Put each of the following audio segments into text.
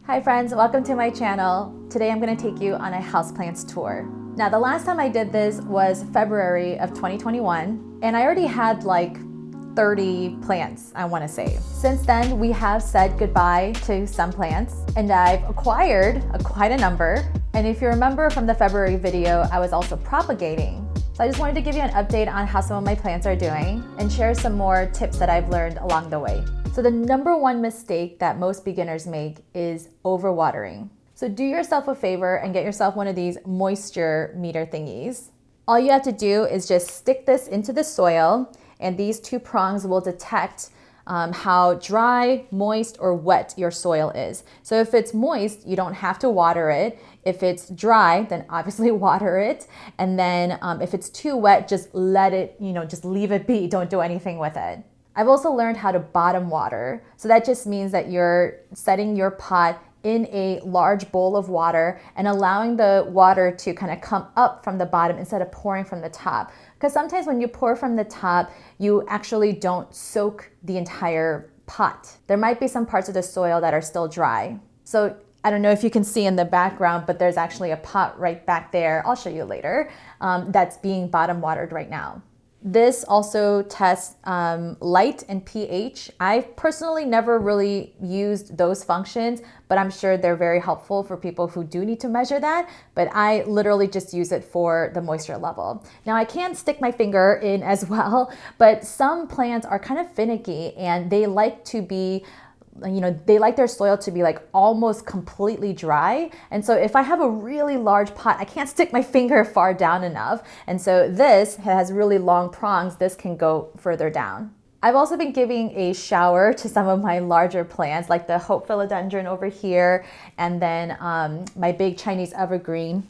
Hi friends, welcome to my channel. Today I'm going to take you on a houseplants tour. Now the last time I did this was February of 2021 and I already had like 30 plants, I want to say. Since then we have said goodbye to some plants and I've acquired quite a number. And if you remember from the February video, I was also propagating. So I just wanted to give you an update on how some of my plants are doing and share some more tips that I've learned along the way. So the number one mistake that most beginners make is overwatering. So do yourself a favor and get yourself one of these moisture meter thingies. All you have to do is just stick this into the soil and these two prongs will detect how dry, moist, or wet your soil is. So if it's moist, you don't have to water it. If it's dry, then obviously water it. And then if it's too wet, just let it, just leave it be. Don't do anything with it. I've also learned how to bottom water. So that just means that you're setting your pot in a large bowl of water and allowing the water to kind of come up from the bottom instead of pouring from the top. Because sometimes when you pour from the top, you actually don't soak the entire pot. There might be some parts of the soil that are still dry. So I don't know if you can see in the background, but there's actually a pot right back there. I'll show you later. That's being bottom watered right now. This also tests light and pH. I've personally never really used those functions, but I'm sure they're very helpful for people who do need to measure that. But I literally just use it for the moisture level. Now I can stick my finger in as well, but some plants are kind of finicky and they like to be they like their soil to be like almost completely dry. And so if I have a really large pot, I can't stick my finger far down enough. And so this has really long prongs. This can go further down. I've also been giving a shower to some of my larger plants, like the Hope philodendron over here, and then my big Chinese evergreen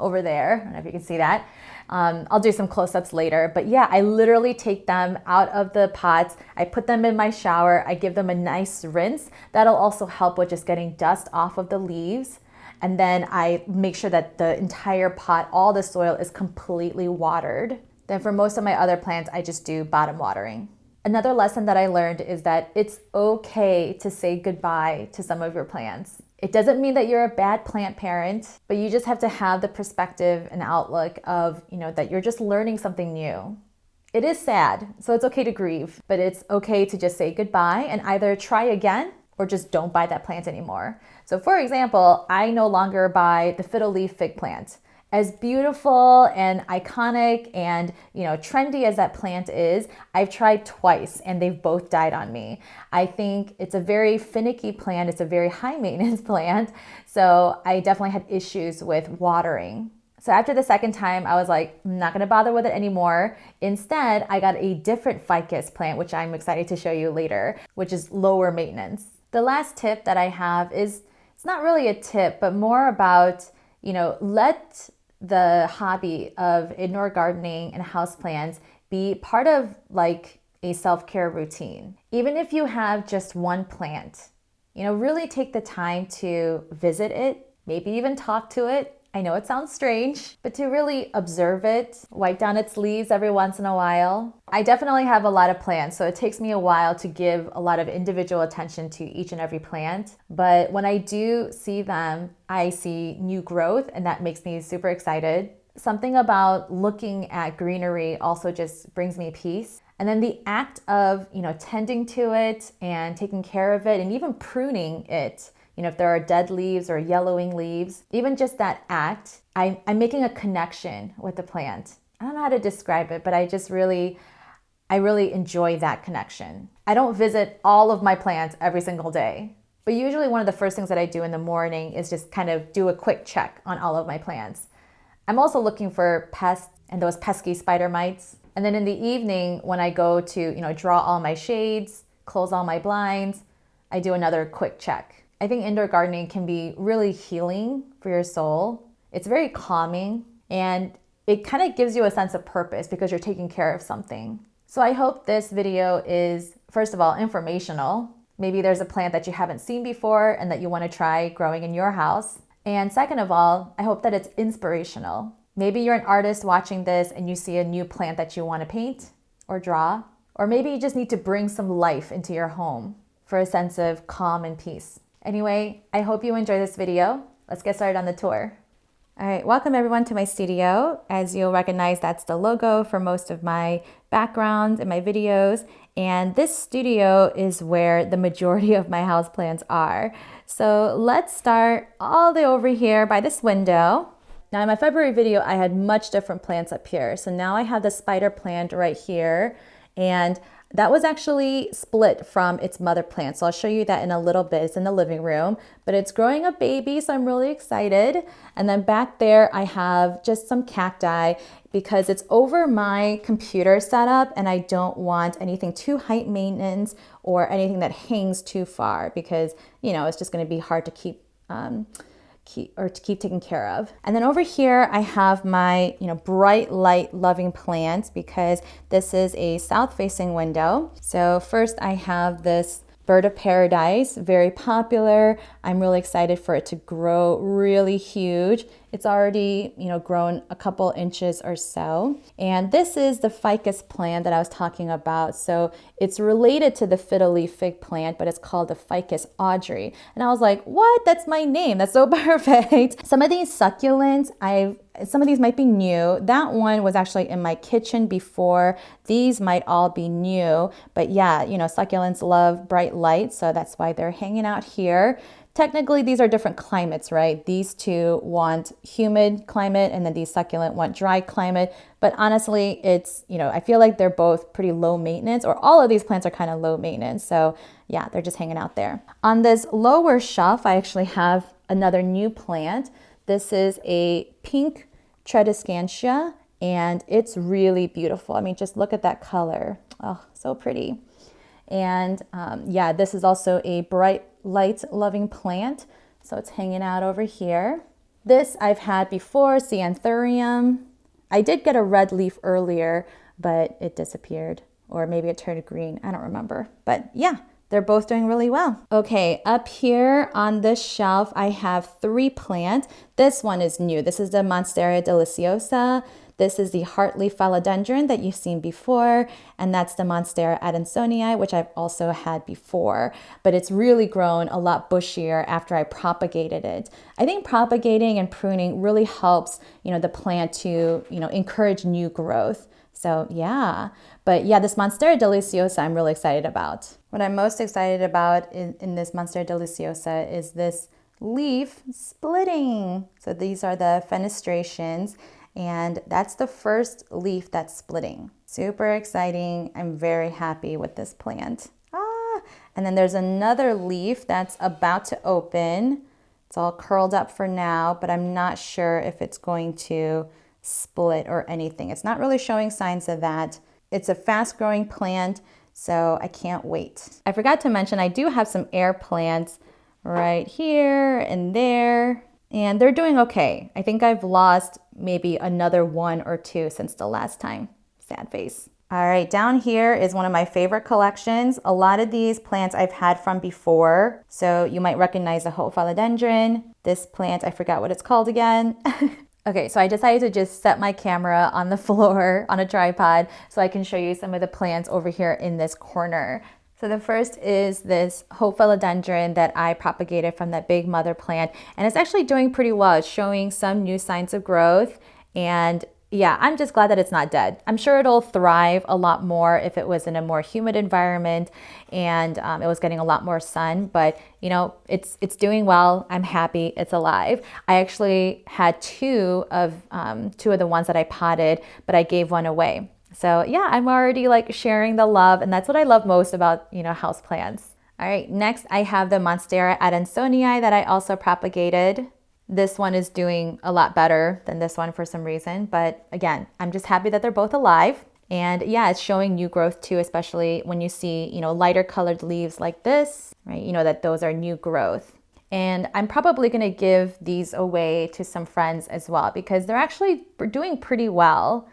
over there. I don't know if you can see that. I'll do some close-ups later, but yeah, I literally take them out of the pots. I put them in my shower. I give them a nice rinse. That'll also help with just getting dust off of the leaves. And then I make sure that the entire pot, all the soil is completely watered. Then for most of my other plants, I just do bottom watering. Another lesson that I learned is that it's okay to say goodbye to some of your plants. It doesn't mean that you're a bad plant parent, but you just have to have the perspective and outlook of, that you're just learning something new. It is sad, so it's okay to grieve, but it's okay to just say goodbye and either try again or just don't buy that plant anymore. So for example, I no longer buy the fiddle leaf fig plant. As beautiful and iconic and trendy as that plant is, I've tried twice and they've both died on me. I think it's a very finicky plant. It's a very high maintenance plant. So I definitely had issues with watering. So after the second time, I was like, I'm not gonna bother with it anymore. Instead, I got a different ficus plant, which I'm excited to show you later, which is lower maintenance. The last tip that I have is, it's not really a tip, but more about, let the hobby of indoor gardening and houseplants be part of like a self-care routine. Even if you have just one plant, really take the time to visit it, maybe even talk to it. I know it sounds strange, but to really observe it, wipe down its leaves every once in a while. I definitely have a lot of plants, so it takes me a while to give a lot of individual attention to each and every plant. But when I do see them, I see new growth, and that makes me super excited. Something about looking at greenery also just brings me peace. And then the act of, tending to it and taking care of it and even pruning it, if there are dead leaves or yellowing leaves, even just that act, I'm making a connection with the plant. I don't know how to describe it, but I really enjoy that connection. I don't visit all of my plants every single day, but usually one of the first things that I do in the morning is just kind of do a quick check on all of my plants. I'm also looking for pests and those pesky spider mites. And then in the evening, when I go to, draw all my shades, close all my blinds, I do another quick check. I think indoor gardening can be really healing for your soul. It's very calming and it kind of gives you a sense of purpose because you're taking care of something. So I hope this video is, first of all, informational. Maybe there's a plant that you haven't seen before and that you want to try growing in your house. And second of all, I hope that it's inspirational. Maybe you're an artist watching this and you see a new plant that you want to paint or draw, or maybe you just need to bring some life into your home for a sense of calm and peace. Anyway, I hope you enjoy this video. Let's get started on the tour. All right, welcome everyone to my studio. As you'll recognize, that's the logo for most of my backgrounds and my videos. And this studio is where the majority of my houseplants are. So let's start all the way over here by this window. Now in my February video, I had much different plants up here. So now I have the spider plant right here, and that was actually split from its mother plant. So I'll show you that in a little bit. It's in the living room, but it's growing a baby, so I'm really excited. And then back there, I have just some cacti because it's over my computer setup and I don't want anything too high maintenance or anything that hangs too far because, you know, it's just gonna be hard to keep taken care of. And then over here I have my, bright light loving plants because this is a south facing window. So first I have this bird of paradise, very popular. I'm really excited for it to grow really huge. It's already, grown a couple inches or so. And this is the ficus plant that I was talking about. So it's related to the fiddle leaf fig plant, but it's called the ficus Audrey. And I was like, what? That's my name. That's so perfect. Some of these succulents, some of these might be new. That one was actually in my kitchen before. These might all be new, but yeah, succulents love bright light, so that's why they're hanging out here. Technically, these are different climates, right? These two want humid climate and then these succulent want dry climate. But honestly, it's, I feel like they're both pretty low maintenance, or all of these plants are kind of low maintenance. So yeah, they're just hanging out there. On this lower shelf, I actually have another new plant. This is a pink tradescantia and it's really beautiful. I mean, just look at that color. Oh, so pretty. And yeah, this is also a bright light loving plant. So it's hanging out over here. This I've had before, Cianthurium. I did get a red leaf earlier, but it disappeared. Or maybe it turned green, I don't remember. But yeah, they're both doing really well. Okay, up here on this shelf, I have 3 plants. This one is new. This is the Monstera deliciosa. This is the heartleaf philodendron that you've seen before, and that's the Monstera adansonii, which I've also had before, but it's really grown a lot bushier after I propagated it. I think propagating and pruning really helps, the plant to, encourage new growth. So yeah, but yeah, this Monstera deliciosa I'm really excited about. What I'm most excited about in this Monstera deliciosa is this leaf splitting. So these are the fenestrations, and that's the first leaf that's splitting. Super exciting. I'm very happy with this plant. And then there's another leaf that's about to open. It's all curled up for now, but I'm not sure if it's going to split or anything. It's not really showing signs of that. It's a fast growing plant, so I can't wait. I forgot to mention I do have some air plants right here and there, and they're doing okay. I think I've lost maybe another 1 or 2 since the last time. Sad face. All right, down here is one of my favorite collections. A lot of these plants I've had from before, so you might recognize the Hope philodendron. This plant, I forgot what it's called again. Okay, so I decided to just set my camera on the floor on a tripod so I can show you some of the plants over here in this corner. So the first is this Hope philodendron that I propagated from that big mother plant, and it's actually doing pretty well. It's showing some new signs of growth, and yeah, I'm just glad that it's not dead. I'm sure it'll thrive a lot more if it was in a more humid environment and it was getting a lot more sun, but it's doing well. I'm happy it's alive. I actually had two of the ones that I potted, but I gave one away. So yeah, I'm already like sharing the love, and that's what I love most about, houseplants. All right, next I have the Monstera adansonii that I also propagated. This one is doing a lot better than this one for some reason, but again, I'm just happy that they're both alive. And yeah, it's showing new growth too, especially when you see, lighter colored leaves like this, right? That those are new growth. And I'm probably gonna give these away to some friends as well because they're actually doing pretty well.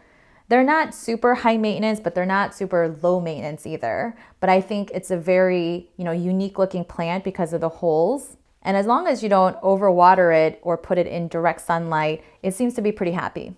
They're not super high maintenance, but they're not super low maintenance either. But I think it's a very, unique looking plant because of the holes. And as long as you don't overwater it or put it in direct sunlight, it seems to be pretty happy.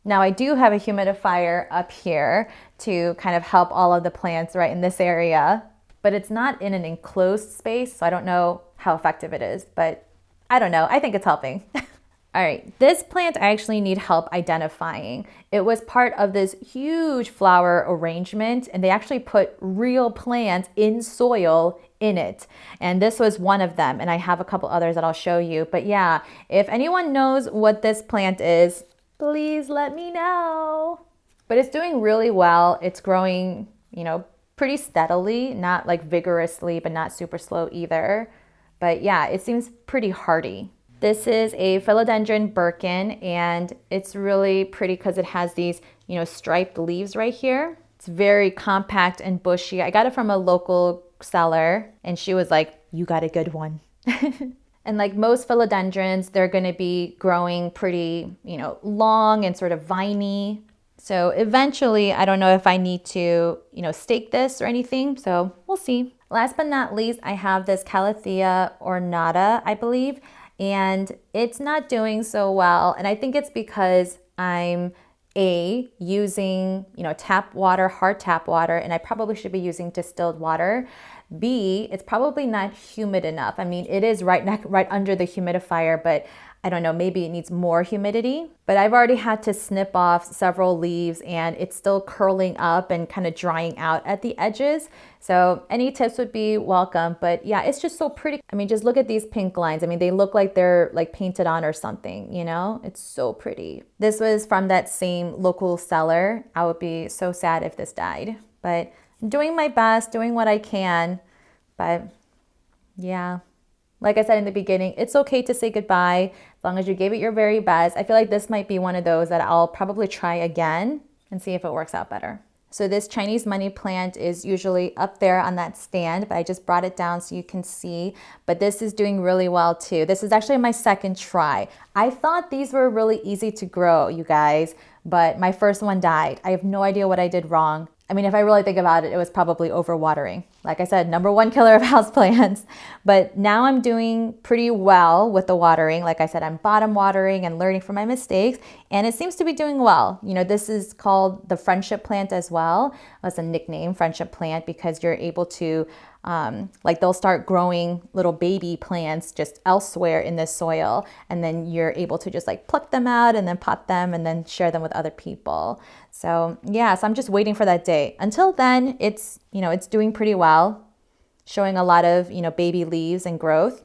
Now I do have a humidifier up here to kind of help all of the plants right in this area. but it's not in an enclosed space, so I don't know how effective it is, but I don't know. I think it's helping. All right, this plant I actually need help identifying. It was part of this huge flower arrangement, and they actually put real plants in soil in it. And this was one of them, and I have a couple others that I'll show you. But yeah, if anyone knows what this plant is, please let me know. But it's doing really well. It's growing, pretty steadily, not like vigorously, but not super slow either. But yeah, it seems pretty hardy. This is a philodendron Birkin, and it's really pretty because it has these, striped leaves right here. It's very compact and bushy. I got it from a local seller, and she was like, "You got a good one." And like most philodendrons, they're going to be growing pretty, long and sort of viney. So eventually, I don't know if I need to, stake this or anything. So we'll see. Last but not least, I have this Calathea ornata, I believe. And it's not doing so well. And I think it's because I'm using, tap water, hard tap water, and I probably should be using distilled water. B, it's probably not humid enough. I mean, it is right under the humidifier, but I don't know, maybe it needs more humidity. But I've already had to snip off several leaves and it's still curling up and kind of drying out at the edges. So any tips would be welcome. But yeah, it's just so pretty. I mean, just look at these pink lines. I mean, they look like they're like painted on or something, It's so pretty. This was from that same local seller. I would be so sad if this died. But I'm doing my best, doing what I can. But yeah. Like I said in the beginning, it's okay to say goodbye as long as you gave it your very best. I feel like this might be one of those that I'll probably try again and see if it works out better. So this Chinese money plant is usually up there on that stand, but I just brought it down so you can see. But this is doing really well too. This is actually my second try. I thought these were really easy to grow, you guys, but my first one died. I have no idea what I did wrong. I mean, if I really think about it, it was probably overwatering. Like I said, #1 killer of houseplants. But now I'm doing pretty well with the watering. Like I said, I'm bottom watering and learning from my mistakes, and it seems to be doing well. This is called the friendship plant as well. That's a nickname, friendship plant, because you're able to they'll start growing little baby plants just elsewhere in this soil, and then you're able to just like pluck them out and then pot them and then share them with other people. So yeah, so I'm just waiting for that day. Until then, it's doing pretty well, showing a lot of baby leaves and growth.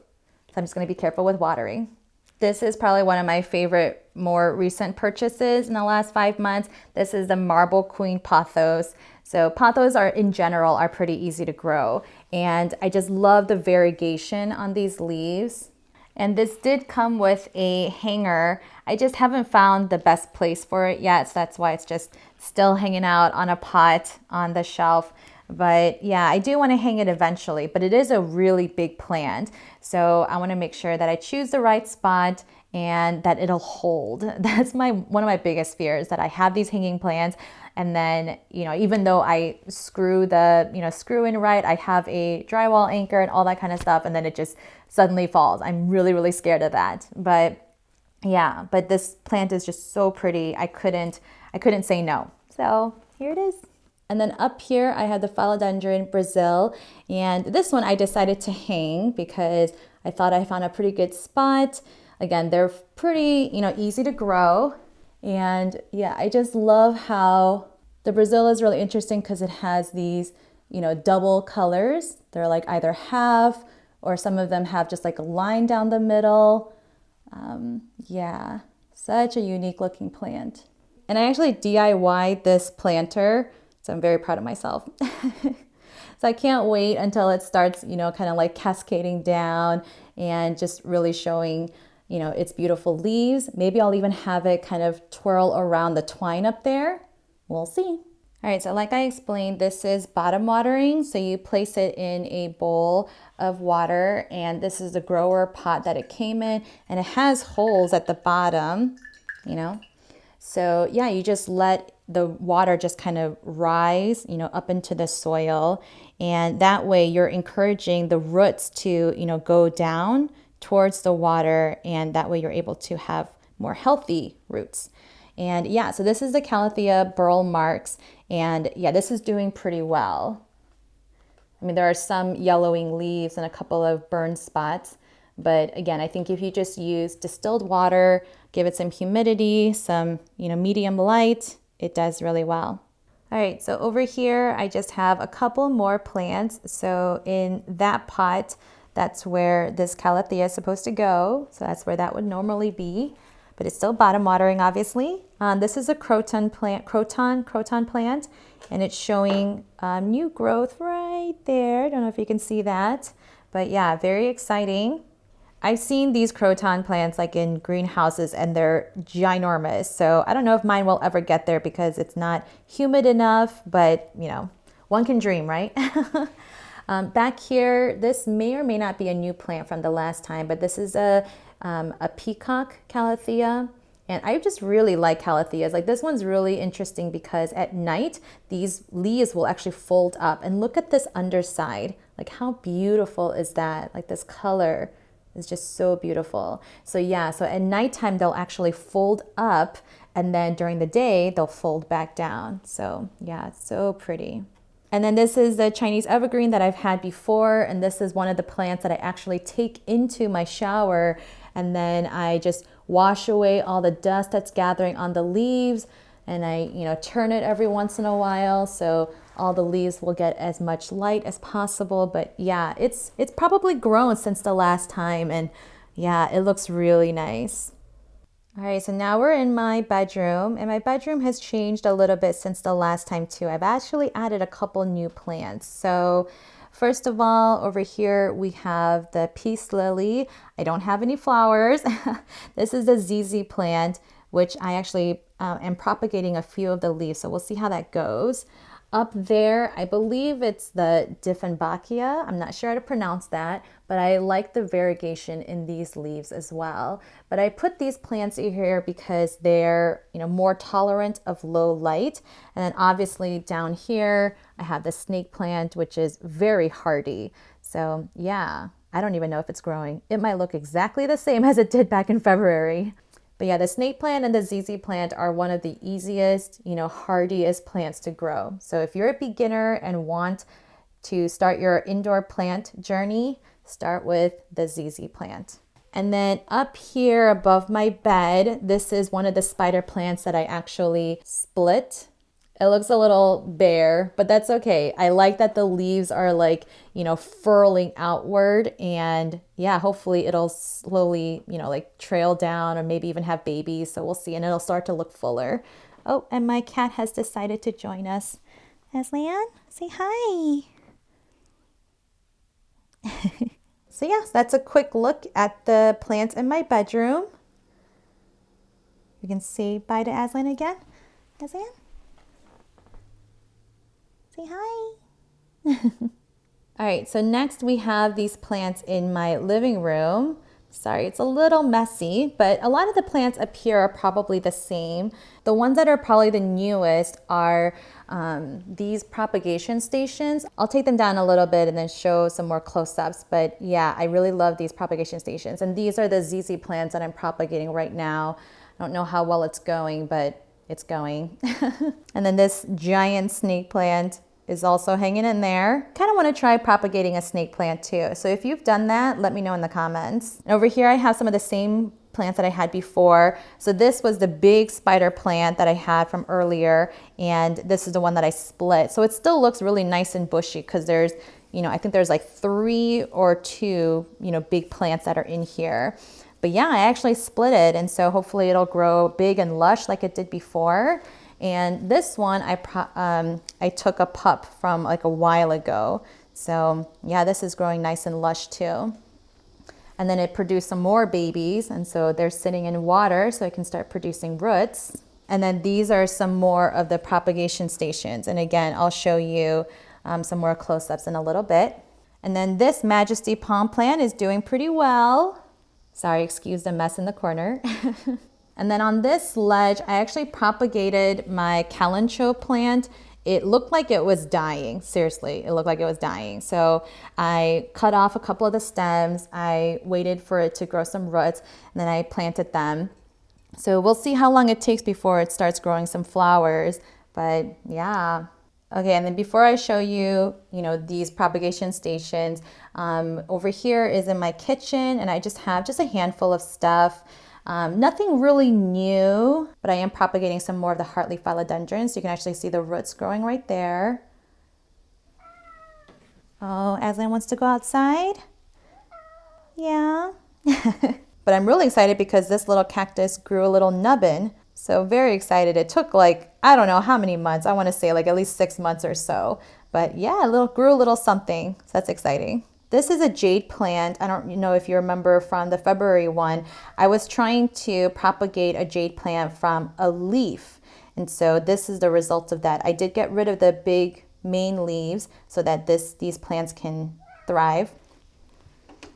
So I'm just going to be careful with watering. This is probably one of my favorite more recent purchases in the last 5 months. This is the Marble Queen pothos. So pothos in general are pretty easy to grow. And I just love the variegation on these leaves. And this did come with a hanger. I just haven't found the best place for it yet. So that's why it's just still hanging out on a pot on the shelf. But yeah, I do want to hang it eventually, but it is a really big plant. So I want to make sure that I choose the right spot and that it'll hold. That's one of my biggest fears, that I have these hanging plants and then, even though I screw in right, I have a drywall anchor and all that kind of stuff, and then it just suddenly falls. I'm really, really scared of that. But yeah, but this plant is just so pretty. I couldn't say no. So here it is. And then up here, I have the philodendron Brazil. And this one I decided to hang because I thought I found a pretty good spot. Again, they're pretty, easy to grow. And yeah, I just love how the Brazil is really interesting because it has these, double colors. They're like either half, or some of them have just like a line down the middle. Yeah, such a unique looking plant. And I actually DIY'd this planter, so I'm very proud of myself. So I can't wait until it starts, kind of like cascading down and just really showing, its beautiful leaves. Maybe I'll even have it kind of twirl around the twine up there. We'll see. All right, so like I explained, this is bottom watering. So you place it in a bowl of water, and this is the grower pot that it came in, and it has holes at the bottom, So yeah, you just let the water just kind of rise, up into the soil. And that way you're encouraging the roots to, go down towards the water. And that way you're able to have more healthy roots. And yeah, so this is the Calathea burl marks. And yeah, this is doing pretty well. I mean, there are some yellowing leaves and a couple of burn spots. But again, I think if you just use distilled water, give it some humidity, some, medium light, it does really well. All right, so over here, I just have a couple more plants. So in that pot, that's where this calathea is supposed to go. So that's where that would normally be, but it's still bottom watering, obviously. This is a croton plant, and it's showing new growth right there. I don't know if you can see that, but yeah, very exciting. I've seen these croton plants like in greenhouses and they're ginormous. So I don't know if mine will ever get there because it's not humid enough, but one can dream, right? Back here, this may or may not be a new plant from the last time, but this is a peacock calathea. And I just really like calatheas. Like this one's really interesting because at night, these leaves will actually fold up. And look at this underside. Like how beautiful is that? Like this color is just so beautiful. So yeah, so at nighttime, they'll actually fold up and then during the day, they'll fold back down. So yeah, it's so pretty. And then this is the Chinese evergreen that I've had before. And this is one of the plants that I actually take into my shower. And then I just wash away all the dust that's gathering on the leaves. And I, turn it every once in a while. So all the leaves will get as much light as possible. But yeah, it's probably grown since the last time. And yeah, it looks really nice. All right, so now we're in my bedroom, and my bedroom has changed a little bit since the last time too. I've actually added a couple new plants. So first of all, over here we have the peace lily. I don't have any flowers. This is the ZZ plant, which I actually am propagating a few of the leaves. So we'll see how that goes. Up there, I believe it's the Dieffenbachia. I'm not sure how to pronounce that, but I like the variegation in these leaves as well. But I put these plants here because they're, more tolerant of low light. And then obviously down here, I have the snake plant, which is very hardy. So yeah, I don't even know if it's growing. It might look exactly the same as it did back in February. But yeah, the snake plant and the ZZ plant are one of the easiest, hardiest plants to grow. So if you're a beginner and want to start your indoor plant journey, start with the ZZ plant. And then up here above my bed, this is one of the spider plants that I actually split. It looks a little bare, but that's okay. I like that the leaves are like, furling outward, and yeah, hopefully it'll slowly, like trail down or maybe even have babies. So we'll see, and it'll start to look fuller. Oh, and my cat has decided to join us. Aslan, say hi. So yes, that's a quick look at the plants in my bedroom. You can say bye to Aslan again. Aslan? Say hi. All right, so next we have these plants in my living room. Sorry, it's a little messy, but a lot of the plants up here are probably the same. The ones that are probably the newest are these propagation stations. I'll take them down a little bit and then show some more close-ups, but yeah, I really love these propagation stations. And these are the ZZ plants that I'm propagating right now. I don't know how well it's going, but it's going. And then this giant snake plant is also hanging in there. Kind of want to try propagating a snake plant too. So if you've done that, let me know in the comments. And over here I have some of the same plants that I had before. So this was the big spider plant that I had from earlier, and this is the one that I split. So it still looks really nice and bushy because there's, I think there's like 3 or 2, big plants that are in here. But yeah, I actually split it, and so hopefully it'll grow big and lush like it did before. And this one, I took a pup from like a while ago. So yeah, this is growing nice and lush too. And then it produced some more babies, and so they're sitting in water so it can start producing roots. And then these are some more of the propagation stations. And again, I'll show you some more close-ups in a little bit. And then this Majesty palm plant is doing pretty well. Sorry, excuse the mess in the corner. And then on this ledge, I actually propagated my calancho plant. It looked like it was dying. Seriously, it looked like it was dying. So I cut off a couple of the stems. I waited for it to grow some roots, and then I planted them. So we'll see how long it takes before it starts growing some flowers. But yeah. Okay, and then before I show you, these propagation stations, over here is in my kitchen, and I just have just a handful of stuff. Nothing really new, but I am propagating some more of the heartleaf philodendrons. So you can actually see the roots growing right there. Oh, Aslan wants to go outside? Yeah. But I'm really excited because this little cactus grew a little nubbin. So very excited. It took I don't know how many months. I want to say at least 6 months or so. But yeah, grew a little something. So that's exciting. This is a jade plant. I don't know if you remember from the February one. I was trying to propagate a jade plant from a leaf. And so this is the result of that. I did get rid of the big main leaves so that these plants can thrive.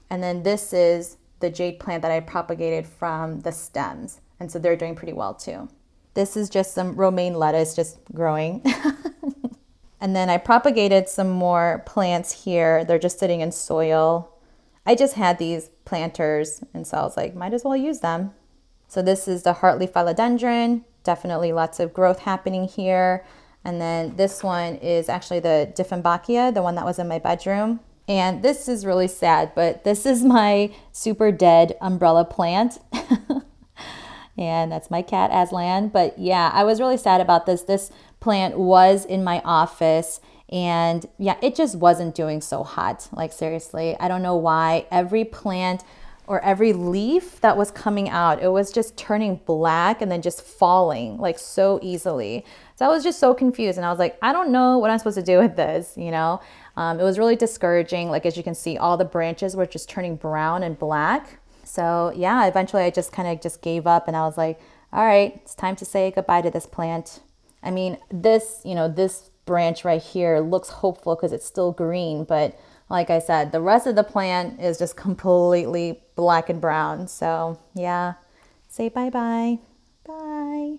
And then this is the jade plant that I propagated from the stems. And so they're doing pretty well too. This is just some romaine lettuce just growing. And then I propagated some more plants here. They're just sitting in soil. I just had these planters, and so I was like, might as well use them. So this is the heartleaf philodendron. Definitely lots of growth happening here. And then this one is actually the Dieffenbachia, the one that was in my bedroom. And this is really sad, but this is my super dead umbrella plant. And that's my cat, Aslan. But yeah, I was really sad about this. This plant was in my office, and yeah, it just wasn't doing so hot. Seriously, I don't know why. Every plant or every leaf that was coming out, it was just turning black and then just falling so easily. So I was just so confused, and I was like, I don't know what I'm supposed to do with this, It was really discouraging. As you can see, all the branches were just turning brown and black. So yeah, eventually I just kind of just gave up, and I was like, all right, it's time to say goodbye to this plant. I mean, this branch right here looks hopeful because it's still green, but like I said, the rest of the plant is just completely black and brown. So yeah, say bye-bye. Bye.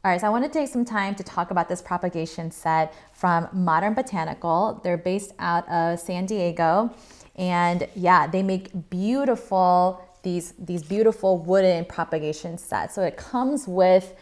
All right, so I want to take some time to talk about this propagation set from Modern Botanical. They're based out of San Diego. And yeah, they make these beautiful wooden propagation sets. So it comes with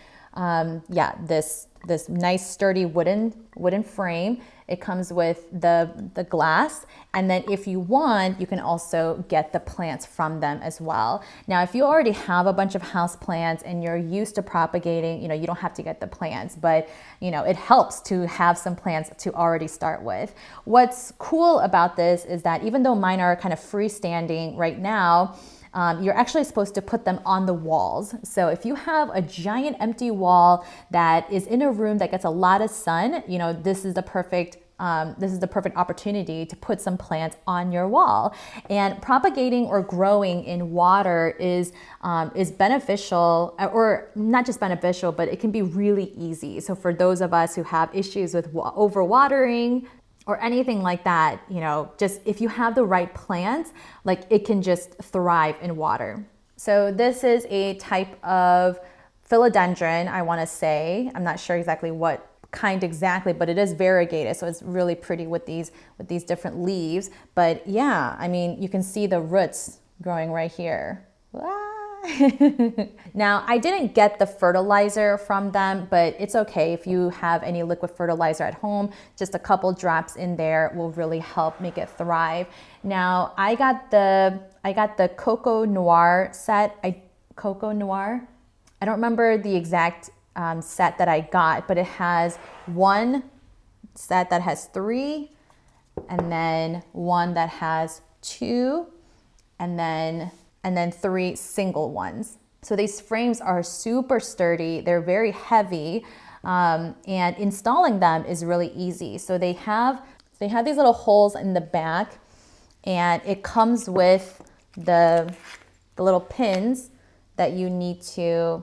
this nice sturdy wooden frame. It comes with the glass, and then if you want, you can also get the plants from them as well. Now, if you already have a bunch of house plants and you're used to propagating, you don't have to get the plants, but it helps to have some plants to already start with. What's cool about this is that even though mine are kind of freestanding right now, you're actually supposed to put them on the walls. So if you have a giant empty wall that is in a room that gets a lot of sun, this is the perfect opportunity to put some plants on your wall. And propagating or growing in water is beneficial, or not just beneficial, but it can be really easy. So for those of us who have issues with overwatering or anything like that, just if you have the right plants, it can just thrive in water. So this is a type of philodendron, I want to say. I'm not sure exactly what kind exactly, but it is variegated, so it's really pretty with these different leaves. But yeah, I mean, you can see the roots growing right here. Now, I didn't get the fertilizer from them, but it's okay if you have any liquid fertilizer at home. Just a couple drops in there will really help make it thrive. Now, I got the Coco Noir set. Coco Noir. I don't remember the exact set that I got, but it has one set that has 3, and then one that has 2, and then 3 single ones. So these frames are super sturdy. They're very heavy, and installing them is really easy. So they have these little holes in the back, and it comes with the little pins that you need to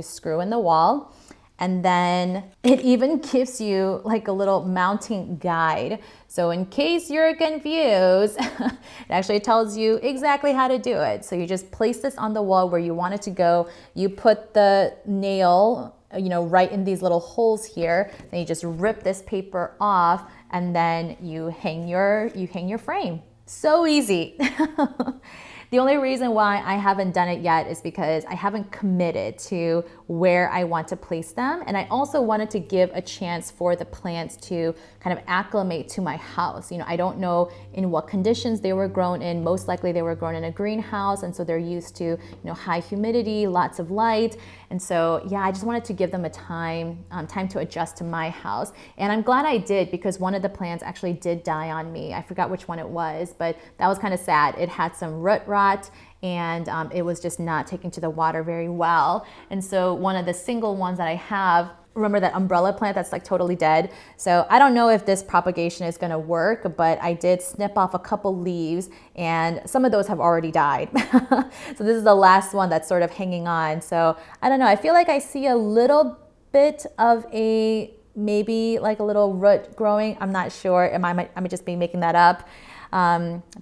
screw in the wall. And then it even gives you a little mounting guide. So in case you're confused, it actually tells you exactly how to do it. So you just place this on the wall where you want it to go. You put the nail, right in these little holes here. Then you just rip this paper off, and then you hang your frame. So easy. The only reason why I haven't done it yet is because I haven't committed to where I want to place them. And I also wanted to give a chance for the plants to kind of acclimate to my house. I don't know in what conditions they were grown in. Most likely they were grown in a greenhouse, and so they're used to high humidity, lots of light. And so yeah, I just wanted to give them a time to adjust to my house. And I'm glad I did, because one of the plants actually did die on me. I forgot which one it was, but that was kind of sad. It had some root rot, and it was just not taking to the water very well. And so one of the single ones that I have, remember that umbrella plant that's like totally dead? So I don't know if this propagation is gonna work, but I did snip off a couple leaves and some of those have already died. So this is the last one that's sort of hanging on. So I don't know, I feel like I see a little bit of maybe like a little root growing. I'm not sure, I might just be making that up.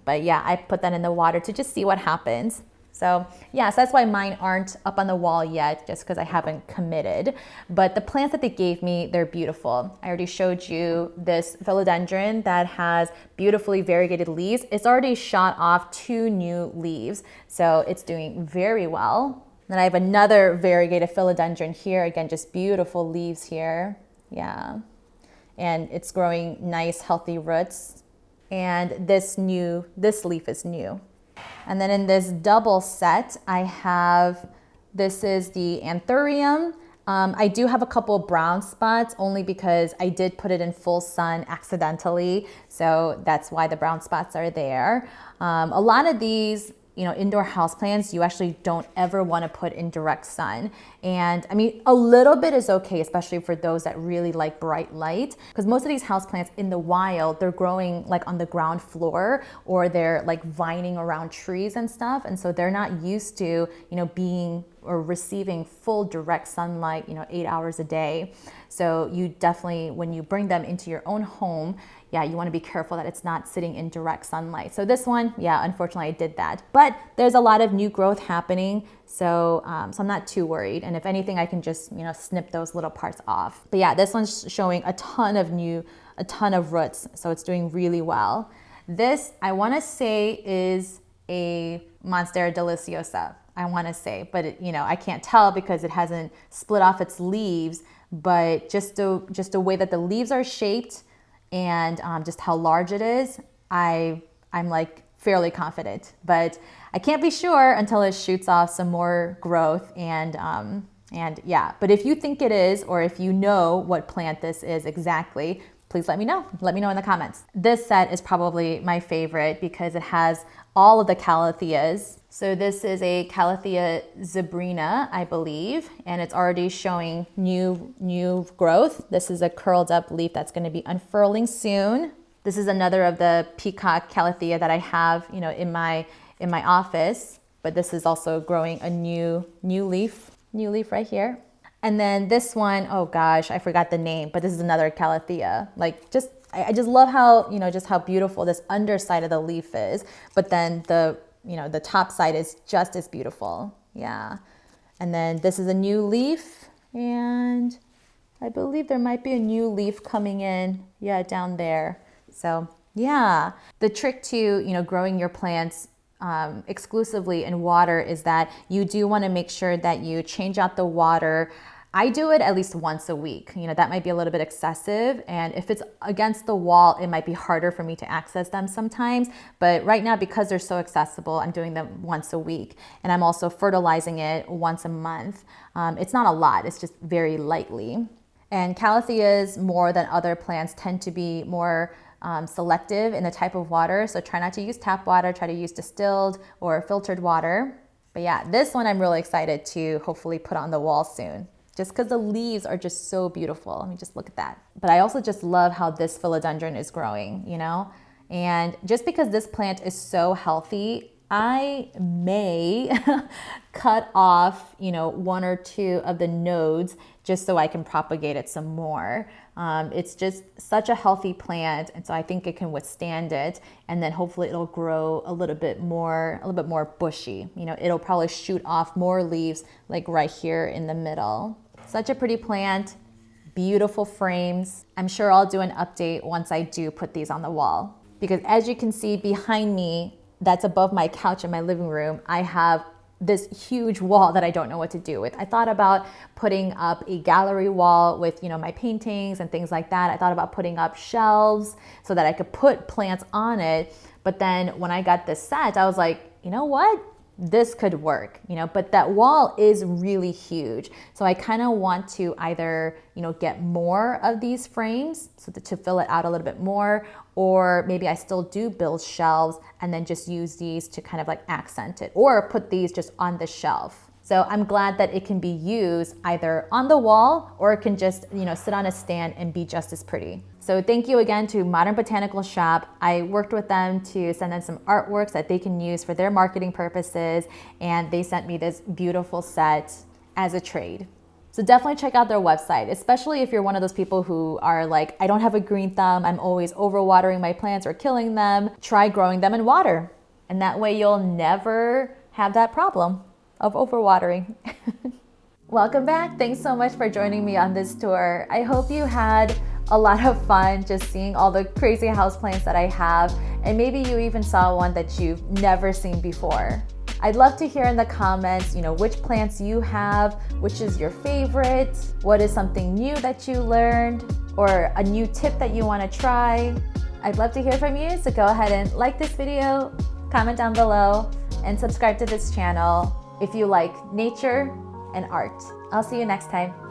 But yeah, I put that in the water to just see what happens. So yeah, so that's why mine aren't up on the wall yet, just because I haven't committed. But the plants that they gave me, they're beautiful. I already showed you this philodendron that has beautifully variegated leaves. It's already shot off 2 new leaves, so it's doing very well. Then I have another variegated philodendron here. Again, just beautiful leaves here. Yeah, and it's growing nice, healthy roots. And this leaf is new. And then in this double set, this is the anthurium. I do have a couple brown spots, only because I did put it in full sun accidentally. So that's why the brown spots are there. A lot of these, indoor houseplants, you actually don't ever want to put in direct sun. And I mean, a little bit is okay, especially for those that really like bright light, because most of these houseplants in the wild, they're growing like on the ground floor, or they're like vining around trees and stuff. And so they're not used to, being or receiving full direct sunlight, 8 hours a day. So you definitely, when you bring them into your own home, yeah, you want to be careful that it's not sitting in direct sunlight. So this one, yeah, unfortunately I did that. But there's a lot of new growth happening, so I'm not too worried. And if anything, I can just, snip those little parts off. But yeah, this one's showing a ton of roots, so it's doing really well. This, I want to say, is a Monstera deliciosa, I want to say, but I can't tell because it hasn't split off its leaves. But just the way that the leaves are shaped, and just how large it is, I'm like fairly confident, but I can't be sure until it shoots off some more growth. And yeah, but if you think it is, or if you know what plant this is exactly, please let me know. Let me know in the comments. This set is probably my favorite because it has all of the calatheas. So this is a Calathea zebrina, I believe, and it's already showing new growth. This is a curled up leaf that's going to be unfurling soon. This is another of the peacock Calathea that I have, in my office, but this is also growing a new leaf right here. And then this one, oh gosh, I forgot the name, but this is another Calathea. I just love how, just how beautiful this underside of the leaf is, but then the top side is just as beautiful. Yeah. And then this is a new leaf, and I believe there might be a new leaf coming in, yeah, down there. So yeah, the trick to, growing your plants exclusively in water is that you do want to make sure that you change out the water. I do it at least once a week. That might be a little bit excessive. And if it's against the wall, it might be harder for me to access them sometimes. But right now, because they're so accessible, I'm doing them once a week. And I'm also fertilizing it once a month. It's not a lot, it's just very lightly. And Calatheas, more than other plants, tend to be more selective in the type of water. So try not to use tap water, try to use distilled or filtered water. But yeah, this one I'm really excited to hopefully put on the wall soon, just because the leaves are just so beautiful. Let me just look at that. But I also just love how this philodendron is growing, And just because this plant is so healthy, I may cut off, 1 or 2 of the nodes just so I can propagate it some more. It's just such a healthy plant, and so I think it can withstand it. And then hopefully it'll grow a little bit more bushy. It'll probably shoot off more leaves like right here in the middle. Such a pretty plant, beautiful frames. I'm sure I'll do an update once I do put these on the wall, because as you can see behind me, that's above my couch in my living room, I have this huge wall that I don't know what to do with. I thought about putting up a gallery wall with, my paintings and things like that. I thought about putting up shelves so that I could put plants on it. But then when I got this set, I was like, you know what? This could work, but that wall is really huge. So I kind of want to either, get more of these frames so to fill it out a little bit more, or maybe I still do build shelves and then just use these to kind of like accent it, or put these just on the shelf. So I'm glad that it can be used either on the wall or it can just, sit on a stand and be just as pretty. So thank you again to Modern Botanical Shop. I worked with them to send them some artworks that they can use for their marketing purposes, and they sent me this beautiful set as a trade. So definitely check out their website, especially if you're one of those people who are like, I don't have a green thumb, I'm always overwatering my plants or killing them. Try growing them in water, and that way you'll never have that problem of overwatering. Welcome back. Thanks so much for joining me on this tour. I hope you had a lot of fun just seeing all the crazy houseplants that I have, and maybe you even saw one that you've never seen before. I'd love to hear in the comments, which plants you have, which is your favorite, what is something new that you learned, or a new tip that you want to try. I'd love to hear from you, so go ahead and like this video, comment down below, and subscribe to this channel if you like nature and art. I'll see you next time.